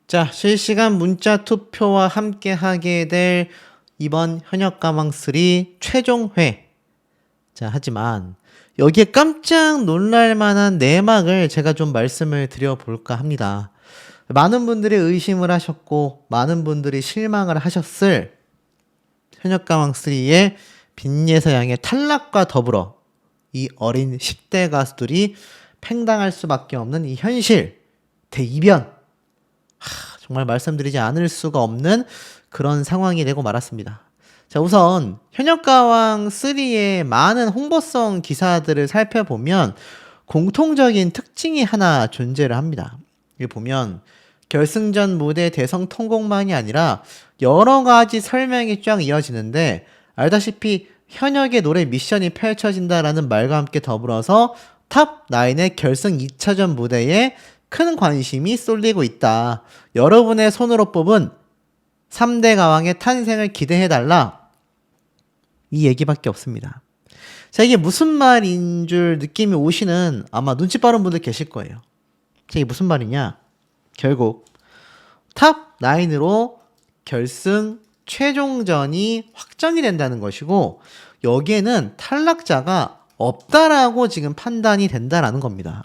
자, 실시간 문자 투표와 함께 하게 될 이번 현역가왕3 최종회. 자, 하지만 여기에 깜짝 놀랄 만한 내막을 제가 좀 말씀을 드려볼까 합니다. 많은 분들이 의심을 하셨고, 많은 분들이 실망을 하셨을 현역가왕3의 빈예서 양의 탈락과 더불어 이 어린 10대 가수들이 팽당할 수밖에 없는 이 현실, 대이변. 정말 말씀드리지 않을 수가 없는 그런 상황이 되고 말았습니다. 자, 우선 현역가왕3의 많은 홍보성 기사들을 살펴보면 공통적인 특징이 하나 존재를 합니다. 여기 보면 결승전 무대 대성 통곡만이 아니라 여러 가지 설명이 쫙 이어지는데, 알다시피 현역의 노래 미션이 펼쳐진다라는 말과 함께 더불어서 탑9의 결승 2차전 무대에 큰 관심이 쏠리고 있다. 여러분의 손으로 뽑은 3대 가왕의 탄생을 기대해달라. 이 얘기밖에 없습니다. 자, 이게 무슨 말인 줄 느낌이 오시는 아마 눈치 빠른 분들 계실 거예요. 자, 이게 무슨 말이냐? 결국 탑9으로 결승 최종전이 확정이 된다는 것이고, 여기에는 탈락자가 없다라고 지금 판단이 된다라는 겁니다.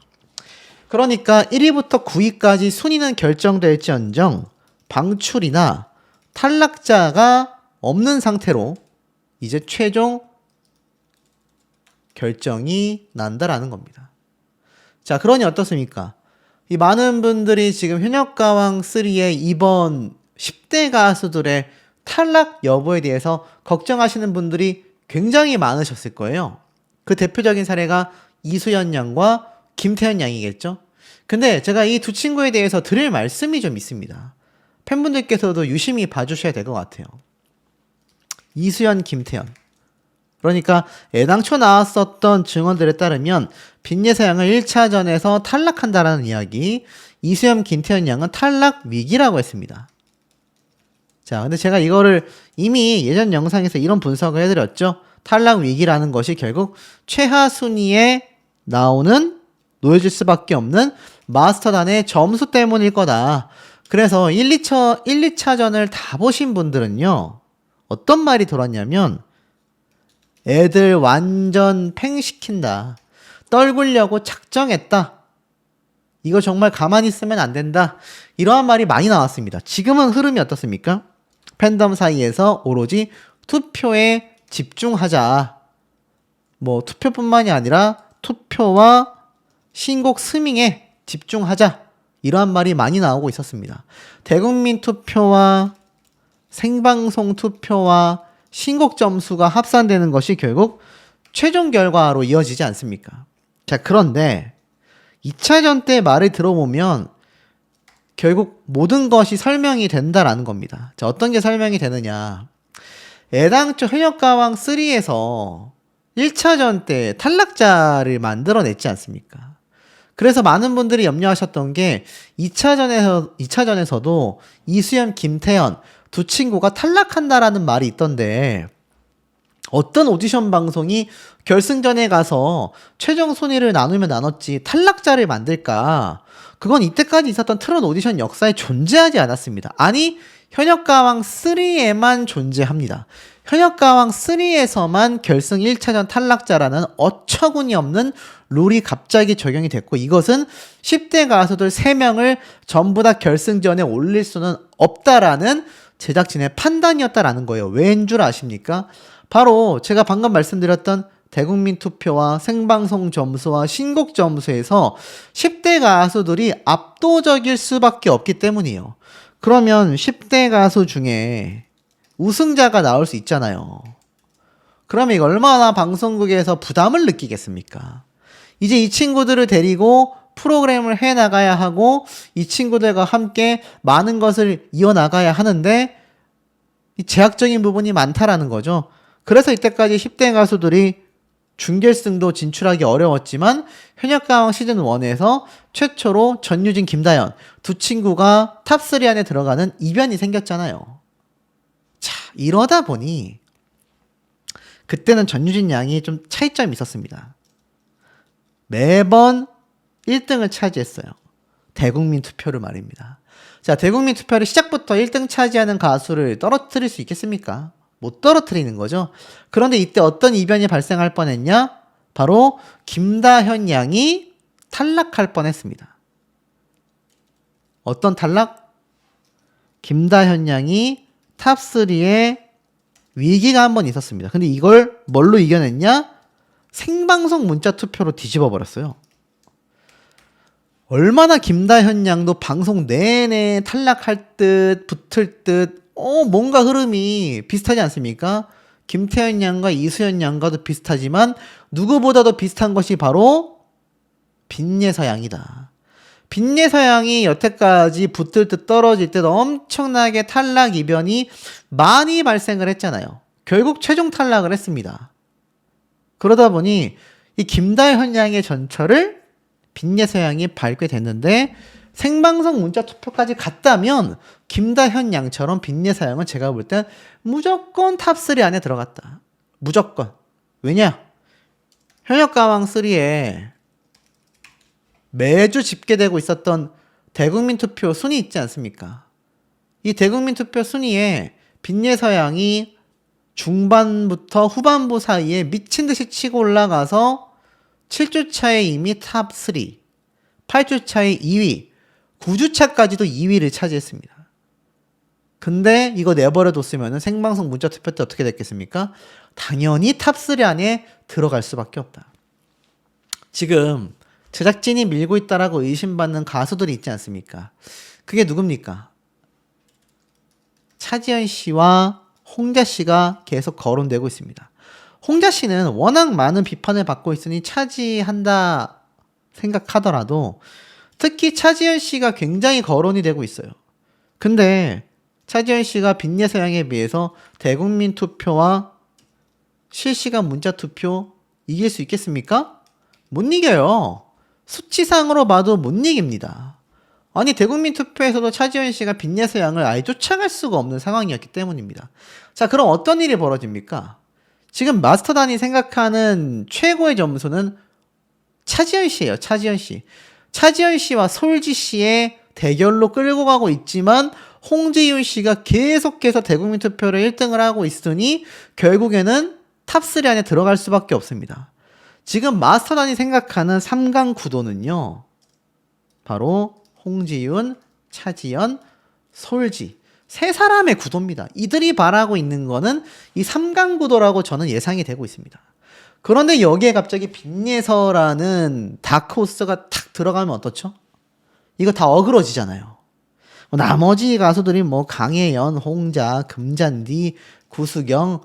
그러니까 1위부터 9위까지 순위는 결정될지언정 방출이나 탈락자가 없는 상태로 이제 최종 결정이 난다라는 겁니다. 자, 그러니 어떻습니까? 이 많은 분들이 지금 현역가왕3의 이번 10대 가수들의 탈락 여부에 대해서 걱정하시는 분들이 굉장히 많으셨을 거예요. 그 대표적인 사례가 이수연 양과 김태현 양이겠죠? 근데 제가 이 두 친구에 대해서 드릴 말씀이 좀 있습니다. 팬분들께서도 유심히 봐주셔야 될 것 같아요. 이수연, 김태현. 그러니까 애당초 나왔었던 증언들에 따르면 빈예서 양을 1차전에서 탈락한다라는 이야기, 이수연, 김태현 양은 탈락 위기라고 했습니다. 자, 근데 제가 이거를 이미 예전 영상에서 이런 분석을 해드렸죠. 탈락 위기라는 것이 결국 최하 순위에 나오는 놓여질 수밖에 없는 마스터단의 점수 때문일 거다. 그래서 1~2차전을 다 보신 분들은요, 어떤 말이 돌았냐면, 애들 완전 팽시킨다. 떨구려고 작정했다. 이거 정말 가만히 있으면 안 된다. 이러한 말이 많이 나왔습니다. 지금은 흐름이 어떻습니까? 팬덤 사이에서 오로지 투표에 집중하자. 뭐 투표뿐만이 아니라 투표와 신곡 스밍에 집중하자. 이러한 말이 많이 나오고 있었습니다. 대국민 투표와 생방송 투표와 신곡 점수가 합산되는 것이 결국 최종 결과로 이어지지 않습니까? 자, 그런데 2차전 때 말을 들어보면 결국 모든 것이 설명이 된다라는 겁니다. 자, 어떤 게 설명이 되느냐? 애당초 현역가왕3에서 1차전 때 탈락자를 만들어냈지 않습니까? 그래서 많은 분들이 염려하셨던 게 2차전에서도 이수연, 김태현 두 친구가 탈락한다라는 말이 있던데, 어떤 오디션 방송이 결승전에 가서 최종 순위를 나누면 나눴지 탈락자를 만들까? 그건 이때까지 있었던 트롯 오디션 역사에 존재하지 않았습니다. 아니, 현역가왕3에만 존재합니다. 현역가왕3에서만 결승 1차전 탈락자라는 어처구니 없는 룰이 갑자기 적용이 됐고, 이것은 10대 가수들 3명을 전부 다 결승전에 올릴 수는 없다라는 제작진의 판단이었다라는 거예요. 왜인 줄 아십니까? 바로 제가 방금 말씀드렸던 대국민 투표와 생방송 점수와 신곡 점수에서 10대 가수들이 압도적일 수밖에 없기 때문이에요. 그러면 10대 가수 중에 우승자가 나올 수 있잖아요. 그러면 이거 얼마나 방송국에서 부담을 느끼겠습니까? 이제 이 친구들을 데리고 프로그램을 해나가야 하고, 이 친구들과 함께 많은 것을 이어나가야 하는데 이 제약적인 부분이 많다라는 거죠. 그래서 이때까지 10대 가수들이 준결승도 진출하기 어려웠지만 현역가왕 시즌1에서 최초로 전유진, 김다연 두 친구가 탑3 안에 들어가는 이변이 생겼잖아요. 자, 이러다 보니 그때는 전유진 양이 좀 차이점이 있었습니다. 매번 1등을 차지했어요. 대국민 투표를 말입니다. 자, 대국민 투표를 시작부터 1등 차지하는 가수를 떨어뜨릴 수 있겠습니까? 못 떨어뜨리는 거죠. 그런데 이때 어떤 이변이 발생할 뻔했냐? 바로 김다현 양이 탈락할 뻔했습니다. 어떤 탈락? 김다현 양이 탑3에 위기가 한 번 있었습니다. 근데 이걸 뭘로 이겨냈냐? 생방송 문자 투표로 뒤집어 버렸어요. 얼마나 김다현 양도 방송 내내 탈락할 듯 붙을 듯 뭔가 흐름이 비슷하지 않습니까? 김태현 양과 이수연 양과도 비슷하지만 누구보다도 비슷한 것이 바로 빈예서 양이다. 빈예서 양이 여태까지 붙을 듯 떨어질 듯 엄청나게 탈락 이변이 많이 발생을 했잖아요. 결국 최종 탈락을 했습니다. 그러다 보니 이 김다현 양의 전철을 빈예서 양이 밟게 됐는데 생방송 문자 투표까지 갔다면 김다현 양처럼 빈예서 양은 제가 볼 땐 무조건 탑3 안에 들어갔다. 무조건. 왜냐? 현역가왕 3에 매주 집계되고 있었던 대국민 투표 순위 있지 않습니까? 이 대국민 투표 순위에 빈예서 양이 중반부터 후반부 사이에 미친 듯이 치고 올라가서 7주차에 이미 탑3, 8주차에 2위, 9주차까지도 2위를 차지했습니다. 근데 이거 내버려뒀으면 생방송 문자 투표 때 어떻게 됐겠습니까? 당연히 탑3 안에 들어갈 수밖에 없다. 지금 제작진이 밀고 있다라고 의심받는 가수들이 있지 않습니까? 그게 누굽니까? 차지현 씨와 홍자 씨가 계속 거론되고 있습니다. 홍자 씨는 워낙 많은 비판을 받고 있으니 차지한다 생각하더라도 특히 차지현 씨가 굉장히 거론이 되고 있어요. 근데 차지현 씨가 빈예서 양에 비해서 대국민 투표와 실시간 문자 투표 이길 수 있겠습니까? 못 이겨요. 수치상으로 봐도 못 이깁니다. 아니 대국민 투표에서도 차지현 씨가 빈예서 양을 아예 쫓아갈 수가 없는 상황이었기 때문입니다. 자, 그럼 어떤 일이 벌어집니까? 지금 마스터단이 생각하는 최고의 점수는 차지현 씨예요. 차지현 씨. 차지현 씨와 솔지 씨의 대결로 끌고 가고 있지만 홍지윤 씨가 계속해서 대국민 투표를 1등을 하고 있으니 결국에는 탑3 안에 들어갈 수밖에 없습니다. 지금 마스터단이 생각하는 3강 구도는요. 바로 홍지윤, 차지연, 솔지. 세 사람의 구도입니다. 이들이 바라고 있는 거는 이 3강 구도라고 저는 예상이 되고 있습니다. 그런데 여기에 갑자기 빈예서라는 다크호스가 탁 들어가면 어떻죠? 이거 다 어그러지잖아요. 나머지 가수들이 뭐 강혜연, 홍자, 금잔디, 구수경,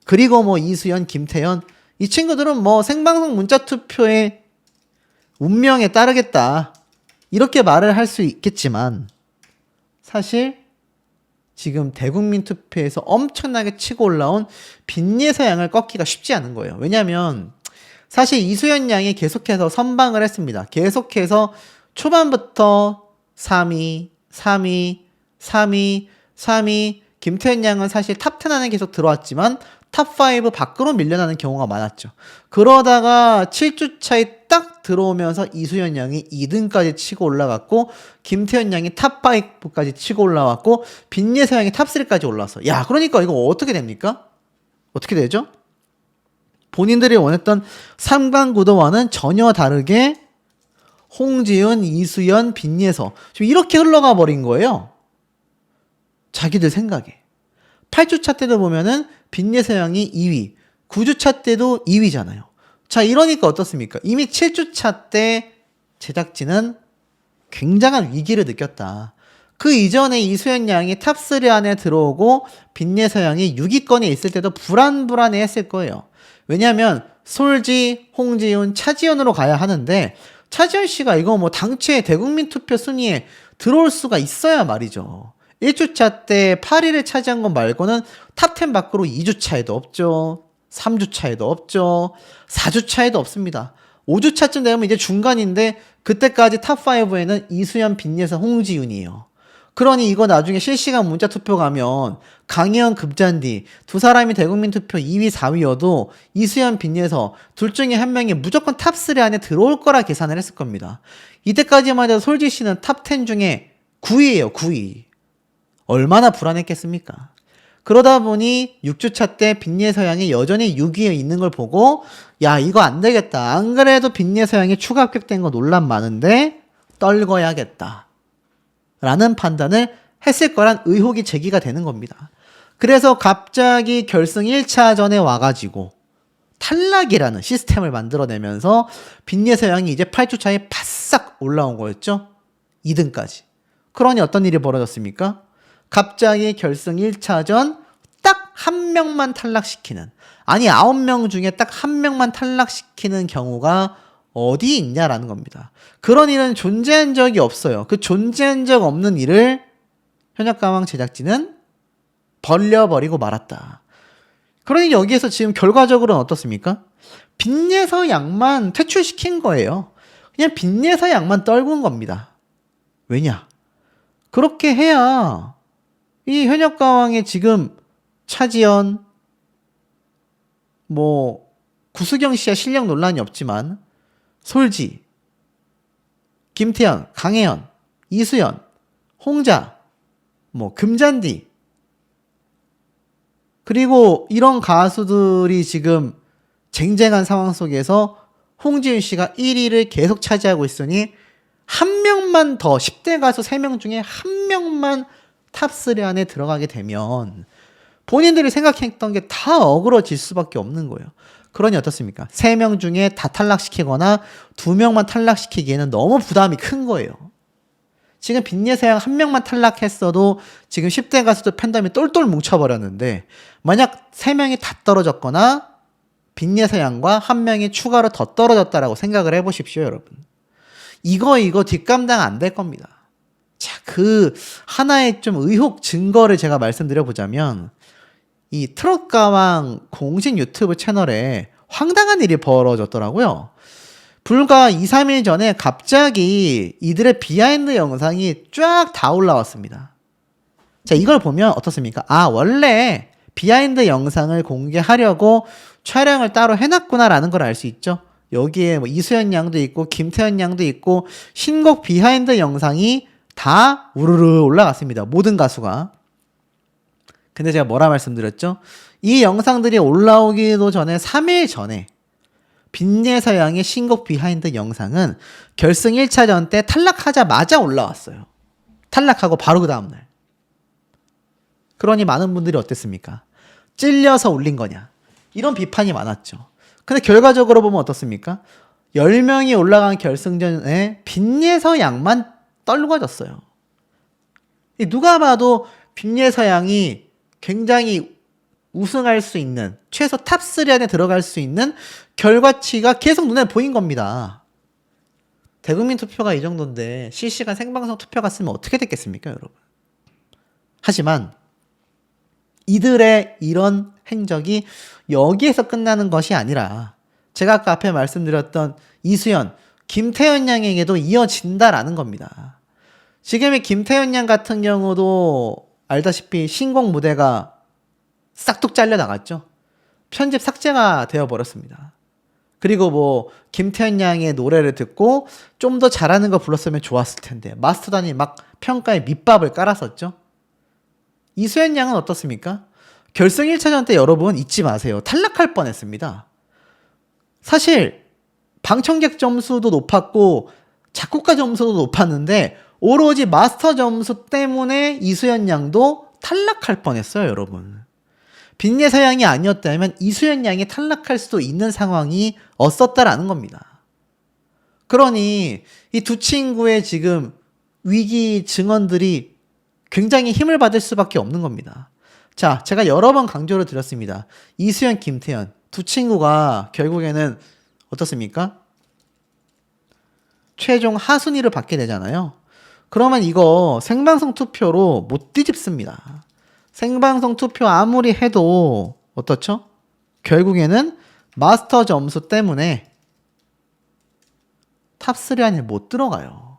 그리고 뭐 이수연, 김태연, 이 친구들은 뭐 생방송 문자 투표의 운명에 따르겠다. 이렇게 말을 할 수 있겠지만 사실 지금 대국민 투표에서 엄청나게 치고 올라온 빈예서 양을 꺾기가 쉽지 않은 거예요. 왜냐하면 사실 이수연 양이 계속해서 선방을 했습니다. 계속해서 초반부터 3위, 3위, 3위, 3위, 김태현 양은 사실 탑10 안에 계속 들어왔지만 탑5 밖으로 밀려나는 경우가 많았죠. 그러다가 7주차에 딱 들어오면서 이수연 양이 2등까지 치고 올라갔고 김태현 양이 탑5까지 치고 올라왔고 빈예서 양이 탑3까지 올라왔어. 야, 그러니까 이거 어떻게 됩니까? 어떻게 되죠? 본인들이 원했던 3강 구도와는 전혀 다르게 홍지윤, 이수연, 빈예서 지금 이렇게 흘러가 버린 거예요. 자기들 생각에. 8주차 때도 보면은 빈예서 양이 2위, 9주차 때도 2위잖아요. 자, 이러니까 어떻습니까? 이미 7주차 때 제작진은 굉장한 위기를 느꼈다. 그 이전에 이수연 양이 탑3 안에 들어오고 빈예서 양이 6위권에 있을 때도 불안불안해 했을 거예요. 왜냐하면 솔지, 홍지윤, 차지연으로 가야 하는데 차지연 씨가 이거 뭐 당최 대국민 투표 순위에 들어올 수가 있어야 말이죠. 1주차 때 8위를 차지한 것 말고는 탑10 밖으로 2주차에도 없죠. 3주차에도 없죠. 4주차에도 없습니다. 5주차쯤 되면 이제 중간인데 그때까지 탑5에는 이수연, 빈예서, 홍지윤이에요. 그러니 이거 나중에 실시간 문자 투표 가면 강혜연 금잔디 두 사람이 대국민 투표 2위 4위여도 이수연 빈예서 둘 중에 한 명이 무조건 탑3 안에 들어올 거라 계산을 했을 겁니다. 이때까지만 해도 솔지 씨는 탑10 중에 9위예요. 9위. 얼마나 불안했겠습니까? 그러다 보니 6주차 때 빈예서 양이 여전히 6위에 있는 걸 보고 야 이거 안 되겠다. 안 그래도 빈예서 양이 추가 합격된 거 논란 많은데 떨궈야겠다. 라는 판단을 했을 거란 의혹이 제기가 되는 겁니다. 그래서 갑자기 결승 1차전에 와가지고 탈락이라는 시스템을 만들어내면서 빈예서 양이 이제 8주차에 바싹 올라온 거였죠. 2등까지. 그러니 어떤 일이 벌어졌습니까? 갑자기 결승 1차전 딱 한 명만 탈락시키는, 아니 9명 중에 딱 한 명만 탈락시키는 경우가 어디 있냐라는 겁니다. 그런 일은 존재한 적이 없어요. 그 존재한 적 없는 일을 현역가왕 제작진은 벌려버리고 말았다. 그러니 여기에서 지금 결과적으로는 어떻습니까? 빈예서 양만 퇴출시킨 거예요. 그냥 빈예서 양만 떨군 겁니다. 왜냐? 그렇게 해야 이 현역가왕의 지금 차지연, 구수경 씨와 실력 논란이 없지만 솔지, 김태현, 강혜연, 이수연, 홍자, 금잔디, 그리고 이런 가수들이 지금 쟁쟁한 상황 속에서 홍지윤 씨가 1위를 계속 차지하고 있으니 한 명만 더 10대 가수 3명 중에 한 명만 탑3 안에 들어가게 되면 본인들이 생각했던 게 다 어그러질 수밖에 없는 거예요. 그러니 어떻습니까? 3명 중에 다 탈락시키거나 2명만 탈락시키기에는 너무 부담이 큰 거예요. 지금 빈예서 양 1명만 탈락했어도 지금 10대 가수들 팬덤이 똘똘 뭉쳐버렸는데 만약 3명이 다 떨어졌거나 빈예서 양과 1명이 추가로 더 떨어졌다라고 생각을 해보십시오, 여러분. 이거 뒷감당 안 될 겁니다. 자, 그 하나의 좀 의혹 증거를 제가 말씀드려보자면 이 트롯가왕 공식 유튜브 채널에 황당한 일이 벌어졌더라고요. 불과 2, 3일 전에 갑자기 이들의 비하인드 영상이 쫙 다 올라왔습니다. 자, 이걸 보면 어떻습니까? 아, 원래 비하인드 영상을 공개하려고 촬영을 따로 해놨구나라는 걸 알 수 있죠. 여기에 이수연 양도 있고 김태현 양도 있고 신곡 비하인드 영상이 다 우르르 올라갔습니다. 모든 가수가. 근데 제가 뭐라 말씀드렸죠? 이 영상들이 올라오기도 전에 3일 전에 빈예서 양의 신곡 비하인드 영상은 결승 1차전 때 탈락하자마자 올라왔어요. 탈락하고 바로 그 다음날. 그러니 많은 분들이 어땠습니까? 찔려서 올린 거냐? 이런 비판이 많았죠. 근데 결과적으로 보면 어떻습니까? 10명이 올라간 결승전에 빈예서 양만 떨궈졌어요. 누가 봐도 빈예서 양이 굉장히 우승할 수 있는, 최소 탑3 안에 들어갈 수 있는 결과치가 계속 눈에 보인 겁니다. 대국민 투표가 이 정도인데 실시간 생방송 투표 갔으면 어떻게 됐겠습니까, 여러분? 하지만 이들의 이런 행적이 여기에서 끝나는 것이 아니라 제가 아까 앞에 말씀드렸던 이수연, 김태현 양에게도 이어진다라는 겁니다. 지금의 김태현 양 같은 경우도 알다시피 신곡 무대가 싹둑 잘려나갔죠. 편집 삭제가 되어버렸습니다. 그리고 김태현 양의 노래를 듣고 좀 더 잘하는 거 불렀으면 좋았을 텐데 마스터단이 막 평가에 밑밥을 깔았었죠. 이수연 양은 어떻습니까? 결승 1차전 때 여러분 잊지 마세요. 탈락할 뻔했습니다. 사실 방청객 점수도 높았고 작곡가 점수도 높았는데 오로지 마스터 점수 때문에 이수연 양도 탈락할 뻔했어요, 여러분. 빈예서 양이 아니었다면 이수연 양이 탈락할 수도 있는 상황이 없었다라는 겁니다. 그러니 이 두 친구의 지금 위기 증언들이 굉장히 힘을 받을 수밖에 없는 겁니다. 자, 제가 여러 번 강조를 드렸습니다. 이수연, 김태현 두 친구가 결국에는 어떻습니까? 최종 하순위를 받게 되잖아요. 그러면 이거 생방송 투표로 못 뒤집습니다. 생방송 투표 아무리 해도 어떻죠? 결국에는 마스터 점수 때문에 탑3 안에 못 들어가요.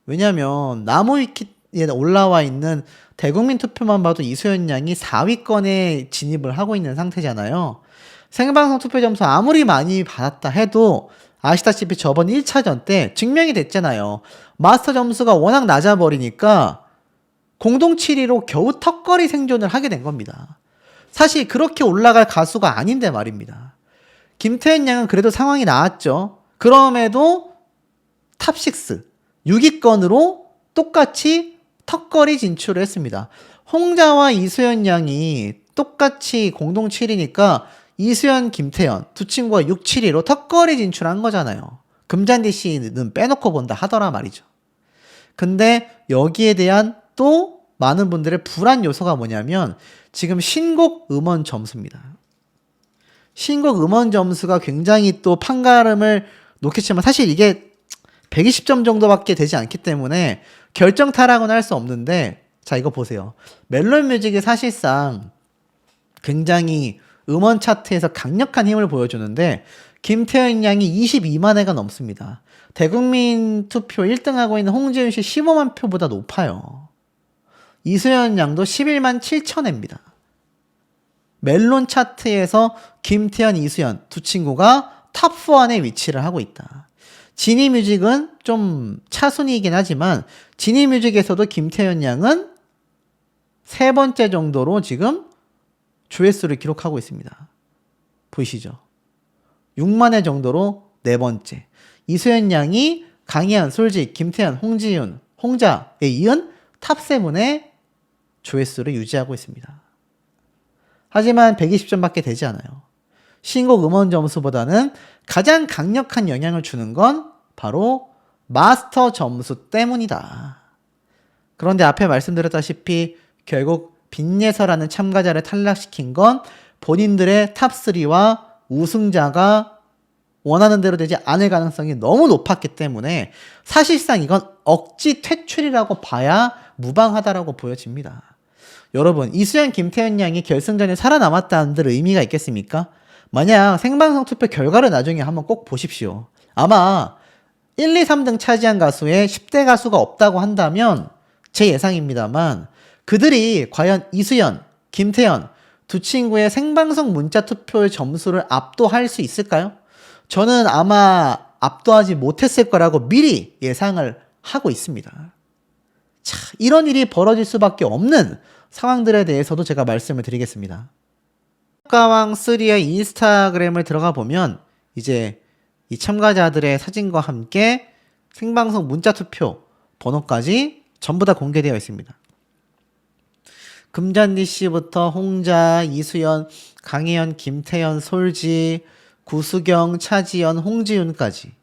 왜냐면 나무 위키 올라와 있는 대국민 투표만 봐도 이수연 양이 4위권에 진입을 하고 있는 상태잖아요. 생방송 투표 점수 아무리 많이 받았다 해도 아시다시피 저번 1차전 때 증명이 됐잖아요. 마스터 점수가 워낙 낮아버리니까 공동 7위로 겨우 턱걸이 생존을 하게 된 겁니다. 사실 그렇게 올라갈 가수가 아닌데 말입니다. 김태현 양은 그래도 상황이 나았죠. 그럼에도 탑6, 6위권으로 똑같이 턱걸이 진출을 했습니다. 홍자와 이수연 양이 똑같이 공동 7위니까 이수연, 김태현 두 친구가 6, 7위로 턱걸이 진출한 거잖아요. 금잔디 씨는 빼놓고 본다 하더라 말이죠. 근데 여기에 대한 또 많은 분들의 불안 요소가 뭐냐면 지금 신곡 음원 점수입니다. 신곡 음원 점수가 굉장히 또 판가름을 놓겠지만 사실 이게 120점 정도밖에 되지 않기 때문에 결정타라고는 할 수 없는데, 자 이거 보세요. 멜론뮤직이 사실상 굉장히 음원 차트에서 강력한 힘을 보여주는데 김태현 양이 22만 회가 넘습니다. 대국민 투표 1등하고 있는 홍지윤 씨 15만 표보다 높아요. 이수연 양도 11만 7천 회입니다. 멜론 차트에서 김태현, 이수연 두 친구가 탑4 안에 위치를 하고 있다. 지니뮤직은 좀 차순위이긴 하지만 지니뮤직에서도 김태현 양은 세 번째 정도로 지금 조회수를 기록하고 있습니다. 보이시죠? 6만 회 정도로 네 번째. 이수연 양이 강희연, 솔직, 김태현, 홍지윤, 홍자에 이은 탑7의 조회수를 유지하고 있습니다. 하지만 120점밖에 되지 않아요. 신곡 음원 점수보다는 가장 강력한 영향을 주는 건 바로 마스터 점수 때문이다. 그런데 앞에 말씀드렸다시피 결국 빈예서라는 참가자를 탈락시킨 건 본인들의 탑3와 우승자가 원하는 대로 되지 않을 가능성이 너무 높았기 때문에 사실상 이건 억지 퇴출이라고 봐야 무방하다라고 보여집니다. 여러분, 이수연, 김태현 양이 결승전에 살아남았다는 데 의미가 있겠습니까? 만약 생방송 투표 결과를 나중에 한번 꼭 보십시오. 아마 1, 2, 3등 차지한 가수에 10대 가수가 없다고 한다면 제 예상입니다만 그들이 과연 이수연, 김태현 두 친구의 생방송 문자 투표의 점수를 압도할 수 있을까요? 저는 아마 압도하지 못했을 거라고 미리 예상을 하고 있습니다. 자, 이런 일이 벌어질 수밖에 없는 상황들에 대해서도 제가 말씀을 드리겠습니다. 가왕3의 인스타그램을 들어가 보면 이제 이 참가자들의 사진과 함께 생방송 문자 투표 번호까지 전부 다 공개되어 있습니다. 금잔디 씨부터 홍자, 이수연, 강혜연, 김태현, 솔지, 구수경, 차지연, 홍지윤까지.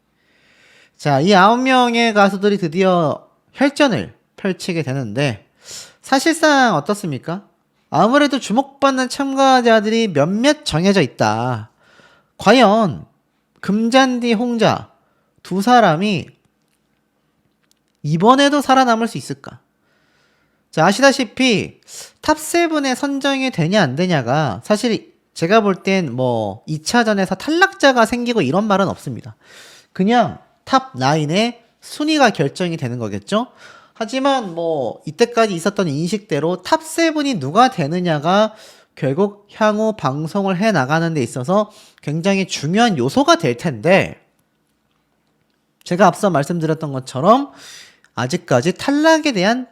자, 이 9명의 가수들이 드디어 혈전을 펼치게 되는데 사실상 어떻습니까? 아무래도 주목받는 참가자들이 몇몇 정해져 있다. 과연 금잔디, 홍자 두 사람이 이번에도 살아남을 수 있을까? 자, 아시다시피 탑7에 선정이 되냐 안 되냐가 사실 제가 볼 땐 뭐 2차전에서 탈락자가 생기고 이런 말은 없습니다. 그냥 탑9의 순위가 결정이 되는 거겠죠? 하지만 뭐 이때까지 있었던 인식대로 탑7이 누가 되느냐가 결국 향후 방송을 해 나가는 데 있어서 굉장히 중요한 요소가 될 텐데 제가 앞서 말씀드렸던 것처럼 아직까지 탈락에 대한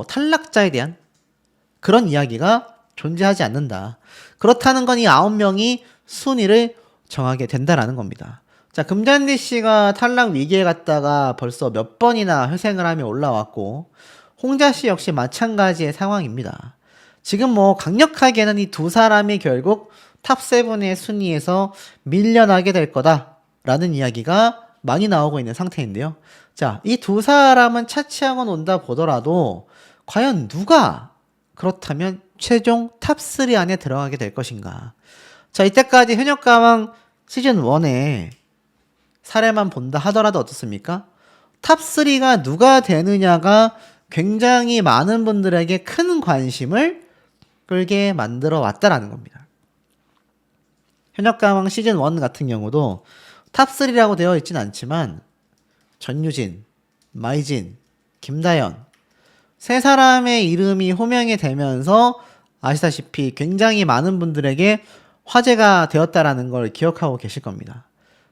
탈락자에 대한 그런 이야기가 존재하지 않는다. 그렇다는 건 이 9명이 순위를 정하게 된다라는 겁니다. 자, 금잔디 씨가 탈락 위기에 갔다가 벌써 몇 번이나 회생을 하며 올라왔고 홍자 씨 역시 마찬가지의 상황입니다. 지금 강력하게는 이 두 사람이 결국 탑7의 순위에서 밀려나게 될 거다라는 이야기가 많이 나오고 있는 상태인데요. 자, 이 두 사람은 차치하고 논다 보더라도 과연 누가 그렇다면 최종 탑3 안에 들어가게 될 것인가? 자, 이때까지 현역가왕 시즌1에 사례만 본다 하더라도 어떻습니까? 탑3가 누가 되느냐가 굉장히 많은 분들에게 큰 관심을 끌게 만들어 왔다라는 겁니다. 현역가왕 시즌1 같은 경우도 탑3라고 되어 있진 않지만 전유진, 마이진, 김다연, 세 사람의 이름이 호명이 되면서 아시다시피 굉장히 많은 분들에게 화제가 되었다라는 걸 기억하고 계실 겁니다.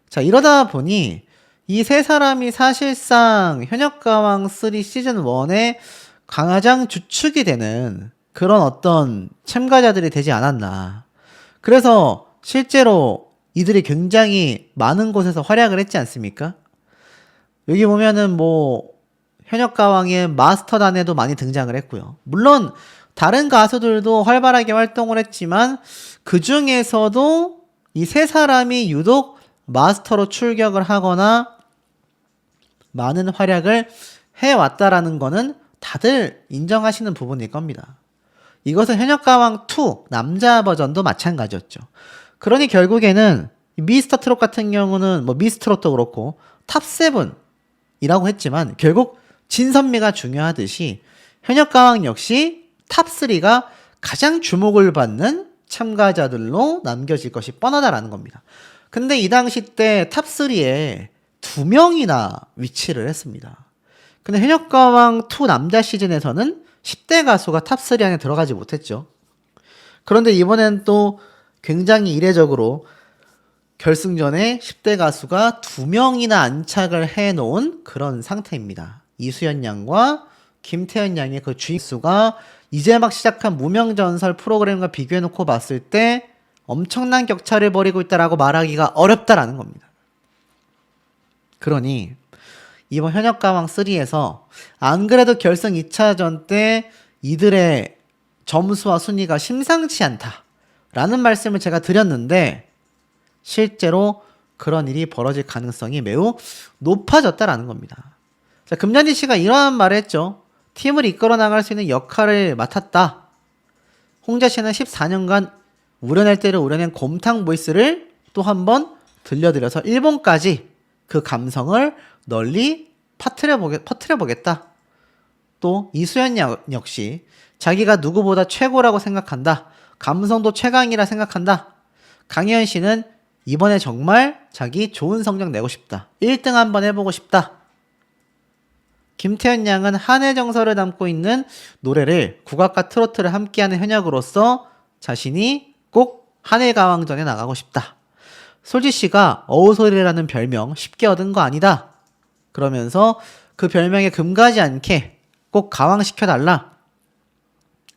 자, 이러다 보니 이 세 사람이 사실상 현역가왕 3 시즌 1의 가장 주축이 되는 그런 어떤 참가자들이 되지 않았나. 그래서 실제로 이들이 굉장히 많은 곳에서 활약을 했지 않습니까? 여기 보면은 뭐 현역가왕의 마스터단에도 많이 등장을 했고요. 물론 다른 가수들도 활발하게 활동을 했지만 그 중에서도 이 세 사람이 유독 마스터로 출격을 하거나 많은 활약을 해왔다라는 거는 다들 인정하시는 부분일 겁니다. 이것은 현역가왕 2 남자 버전도 마찬가지였죠. 그러니 결국에는 미스터 트롯 같은 경우는 뭐 미스트롯도 그렇고 탑7이라고 했지만 결국 진선미가 중요하듯이 현역가왕 역시 탑3가 가장 주목을 받는 참가자들로 남겨질 것이 뻔하다라는 겁니다. 근데 이 당시 때 탑3에 2명이나 위치를 했습니다. 근데 현역가왕 2 남자 시즌에서는 10대 가수가 탑3 안에 들어가지 못했죠. 그런데 이번엔 또 굉장히 이례적으로 결승전에 10대 가수가 2명이나 안착을 해놓은 그런 상태입니다. 이수연 양과 김태현 양의 그 주입수가 이제 막 시작한 무명전설 프로그램과 비교해놓고 봤을 때 엄청난 격차를 벌이고 있다라고 말하기가 어렵다라는 겁니다. 그러니 이번 현역가왕 3에서 안 그래도 결승 2차전 때 이들의 점수와 순위가 심상치 않다라는 말씀을 제가 드렸는데 실제로 그런 일이 벌어질 가능성이 매우 높아졌다라는 겁니다. 자, 금잔디 씨가 이러한 말을 했죠. 팀을 이끌어 나갈 수 있는 역할을 맡았다. 홍자 씨는 14년간 우려낼 때를 우려낸 곰탕 보이스를 또 한 번 들려드려서 일본까지 그 감성을 널리 퍼뜨려보겠다. 또 이수연 역시 자기가 누구보다 최고라고 생각한다. 감성도 최강이라 생각한다. 강혜연 씨는 이번에 정말 자기 좋은 성적 내고 싶다. 1등 한번 해보고 싶다. 김태현 양은 한해 정서를 담고 있는 노래를 국악과 트로트를 함께하는 현역으로서 자신이 꼭 한해 가왕전에 나가고 싶다. 솔지 씨가 어우소리라는 별명 쉽게 얻은 거 아니다. 그러면서 그 별명에 금가지 않게 꼭 가왕시켜달라.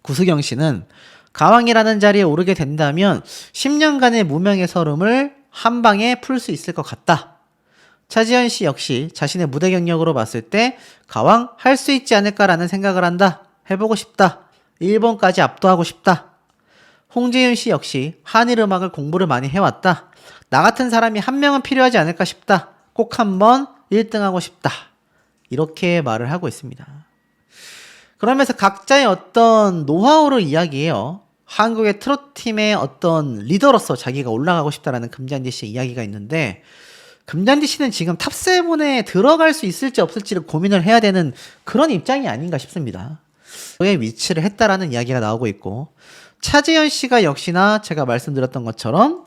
구수경 씨는 가왕이라는 자리에 오르게 된다면 10년간의 무명의 서름을 한 방에 풀 수 있을 것 같다. 차지현 씨 역시 자신의 무대 경력으로 봤을 때 가왕 할 수 있지 않을까라는 생각을 한다. 해보고 싶다. 일본까지 압도하고 싶다. 홍재윤 씨 역시 한일 음악을 공부를 많이 해왔다. 나 같은 사람이 한 명은 필요하지 않을까 싶다. 꼭 한번 1등하고 싶다. 이렇게 말을 하고 있습니다. 그러면서 각자의 어떤 노하우를 이야기해요. 한국의 트롯팀의 어떤 리더로서 자기가 올라가고 싶다라는 금잔디 씨의 이야기가 있는데 금잔디 씨는 지금 탑7에 들어갈 수 있을지 없을지를 고민을 해야 되는 그런 입장이 아닌가 싶습니다. 왜 위치를 했다라는 이야기가 나오고 있고 차지현 씨가 역시나 제가 말씀드렸던 것처럼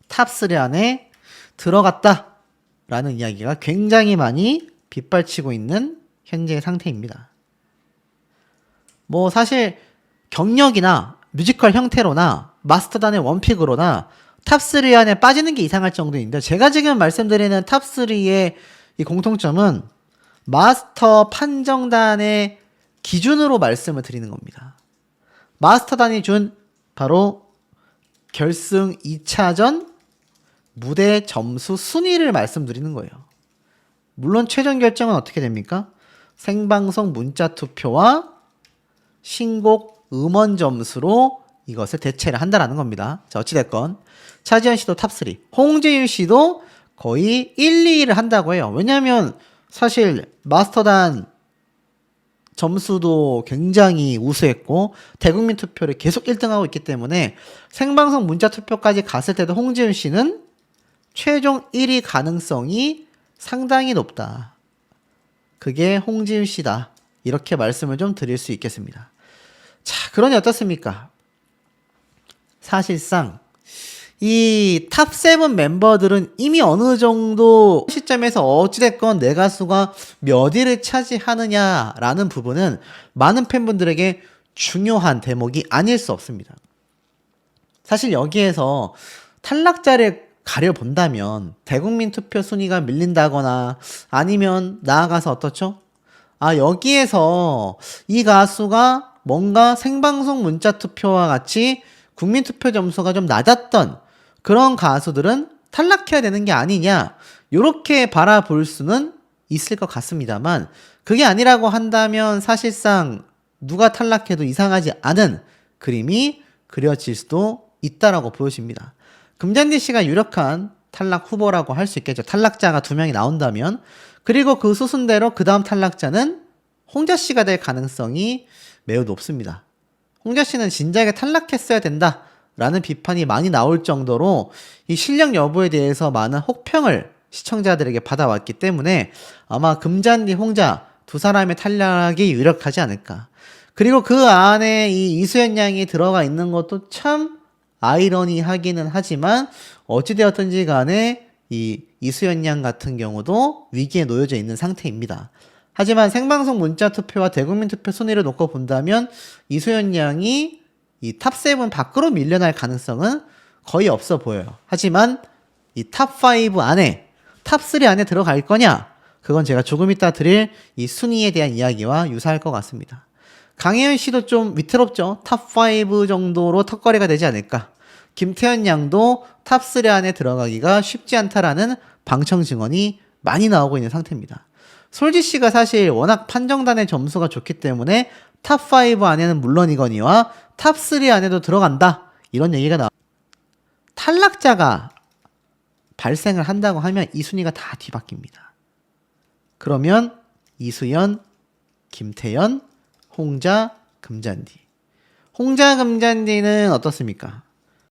탑3 안에 들어갔다라는 이야기가 굉장히 많이 빗발치고 있는 현재의 상태입니다. 뭐 사실 경력이나 뮤지컬 형태로나 마스터단의 원픽으로나 탑3 안에 빠지는 게 이상할 정도인데 제가 지금 말씀드리는 탑3의 이 공통점은 마스터 판정단의 기준으로 말씀을 드리는 겁니다. 마스터단이 준 바로 결승 2차전 무대 점수 순위를 말씀드리는 거예요. 물론 최종 결정은 어떻게 됩니까? 생방송 문자 투표와 신곡 음원 점수로 이것을 대체를 한다라는 겁니다. 자, 어찌됐건 차지현 씨도 탑3, 홍재윤 씨도 거의 1, 2위를 한다고 해요. 왜냐하면 사실 마스터단 점수도 굉장히 우수했고 대국민 투표를 계속 1등하고 있기 때문에 생방송 문자 투표까지 갔을 때도 홍재윤 씨는 최종 1위 가능성이 상당히 높다. 그게 홍지윤 씨다. 이렇게 말씀을 좀 드릴 수 있겠습니다. 자, 그러니 어떻습니까? 사실상 이 탑 7 멤버들은 이미 어느 정도 시점에서 어찌됐건 내 가수가 몇 위를 차지하느냐라는 부분은 많은 팬분들에게 중요한 대목이 아닐 수 없습니다. 사실 여기에서 탈락자를 가려본다면 대국민 투표 순위가 밀린다거나 아니면 나아가서 어떻죠? 여기에서 이 가수가 뭔가 생방송 문자 투표와 같이 국민 투표 점수가 좀 낮았던 그런 가수들은 탈락해야 되는 게 아니냐, 요렇게 바라볼 수는 있을 것 같습니다만, 그게 아니라고 한다면 사실상 누가 탈락해도 이상하지 않은 그림이 그려질 수도 있다라고 보여집니다. 금잔디 씨가 유력한 탈락 후보라고 할 수 있겠죠. 탈락자가 2명이 나온다면. 그리고 그 수순대로 그 다음 탈락자는 홍자 씨가 될 가능성이 매우 높습니다. 홍자 씨는 진작에 탈락했어야 된다라는 비판이 많이 나올 정도로 이 실력 여부에 대해서 많은 혹평을 시청자들에게 받아왔기 때문에 아마 금잔디, 홍자 두 사람의 탈락이 유력하지 않을까. 그리고 그 안에 이 이수연 양이 들어가 있는 것도 참 아이러니하기는 하지만 어찌되었든지 간에 이 이수연 양 같은 경우도 위기에 놓여져 있는 상태입니다. 하지만 생방송 문자 투표와 대국민 투표 순위를 놓고 본다면 이수연 양이 이 탑 7 밖으로 밀려날 가능성은 거의 없어 보여요. 하지만 이 탑 5 안에, 탑 3 안에 들어갈 거냐? 그건 제가 조금 이따 드릴 이 순위에 대한 이야기와 유사할 것 같습니다. 강혜연 씨도 좀 위태롭죠? 탑 5 정도로 턱걸이가 되지 않을까? 김태현 양도 탑 3 안에 들어가기가 쉽지 않다라는 방청 증언이 많이 나오고 있는 상태입니다. 솔지 씨가 사실 워낙 판정단의 점수가 좋기 때문에 탑 5 안에는 물론이거니와 탑 3 안에도 들어간다, 이런 얘기가 나와. 탈락자가 발생을 한다고 하면 이 순위가 다 뒤바뀝니다. 그러면 이수연, 김태연, 홍자, 금잔디. 홍자, 금잔디는 어떻습니까?